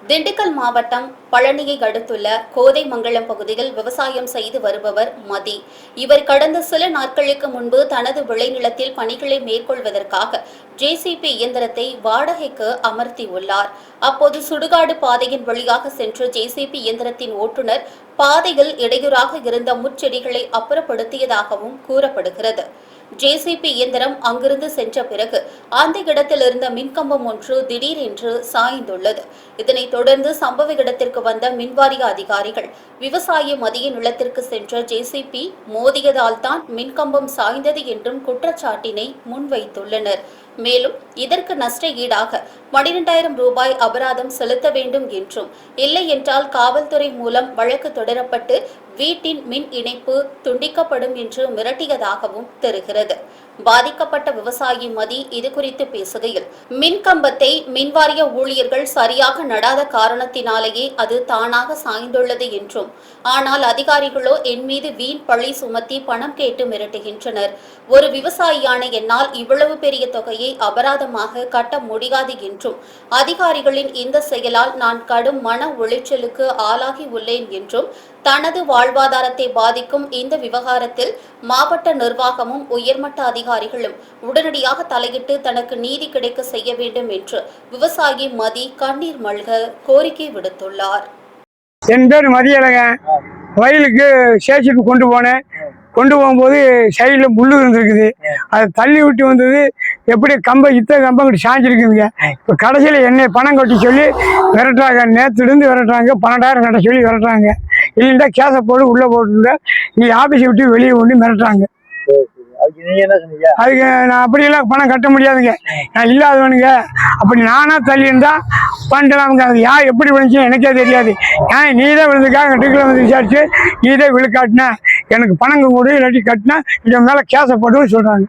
திண்டுக்கல் மாவட்டம் பழனியை அடுத்துள்ள கோதைமங்கலம் பகுதியில் விவசாயம் செய்து வருபவர் மதி. இவர் கடந்த சில நாட்களுக்கு முன்பு தனது விளைநிலத்தில் பணிகளை மேற்கொள்வதற்காக ஜேசிபி இயந்திரத்தை வாடகைக்கு அமர்த்தியுள்ளார். அப்போது சுடுகாடு பாதையின் வழியாக சென்ற ஜேசிபி இயந்திரத்தின் ஓட்டுநர் பாதையில் இடையூறாக இருந்த முட்செடிகளை அப்புறப்படுத்தியதாகவும் கூறப்படுகிறது. ஜேசிபி இயந்திரம் அங்கிருந்து சென்ற பிறகு அந்த இடத்தில் இருந்த மின்கம்பம் ஒன்று திடீரென்று சாய்ந்துள்ளது. இதனைத் தொடர்ந்து சம்பவ இடத்திற்கு வந்த மின்வாரிய அதிகாரிகள் விவசாய மதிய நிலத்திற்கு சென்ற ஜேசிபி மோதியதால் தான் மின்கம்பம் சாய்ந்தது என்றும் குற்றச்சாட்டினை முன்வைத்துள்ளனர். மேலும் இதற்கு நஷ்ட ஈடாக 12,000 ரூபாய் அபராதம் செலுத்த வேண்டும் என்றும், இல்லை என்றால் காவல்துறை மூலம் வழக்கு தொடரப்பட்டு வீட்டின் மின் இணைப்பு துண்டிக்கப்படும் என்று மிரட்டியதாகவும் தெரிகிறது. பாதிக்கப்பட்ட விவசாயி மதி இதுகுறித்து பேசுகையில், மின்கம்பத்தை மின்வாரிய ஊழியர்கள் சரியாக நடாத காரணத்தினாலேயே அது தானாக சாய்ந்துள்ளது என்றும், ஆனால் அதிகாரிகளோ என் மீது வீண் பழி சுமத்தி பணம் கேட்டு மிரட்டுகின்றனர். ஒரு விவசாயியான என்னால் இவ்வளவு பெரிய தொகையை அபராதமாக கட்ட முடியாது என்றும், அதிகாரிகளின் இந்த செயலால் நான் கடும் மன உளைச்சலுக்கு ஆளாகி உள்ளேன் என்றும், தனது வாழ்வாதாரத்தை பாதிக்கும் இந்த விவகாரத்தில் மாவட்ட நிர்வாகமும் உயர்மட்ட அதிகாரிகளும் உடனடியாக தலையிட்டு தனக்கு நீதி கிடைக்க செய்ய வேண்டும் என்று விவசாயி மதி கண்ணீர் மல்க கோரிக்கை விடுத்துள்ளார். என் பேர் மதியழக. வயலுக்கு சேசிப்பு கொண்டு போகும்போது சைடில் முள்ளு இருந்துருக்குது. அதை தள்ளி விட்டு வந்தது எப்படி கம்பம் கிட்ட சாஞ்சிருக்குதுங்க. இப்போ கடைசியில் என்னை பணம் கட்டி சொல்லி விரட்டுறாங்க. நேற்றுலேருந்து விரட்டுறாங்க. 12,000 கட்ட சொல்லி விரட்டுறாங்க. இல்லைன்னா கேஸை போட்டு உள்ளே போட்டு நீ ஆஃபீஸை விட்டு வெளியே கொண்டு மிரட்டுறாங்க. அதுக்கு நான் அப்படியெல்லாம் பணம் கட்ட முடியாதுங்க. நான் இல்லாதவனுங்க. அப்படி நானா தள்ளி இருந்தா பண்ணலாமுங்க. அது யார் எப்படி விழுந்துச்சு எனக்கே தெரியாது. ஏன் நீ தான் விழுந்துக்கா வீட்டுக்குள்ள வந்து விசாரிச்சு நீ தான் விழுக்காட்டின எனக்கு பணங்க கூட இல்லாட்டி கட்டினா இதன் மேலே கேஸை போட்டு சொல்றாங்க.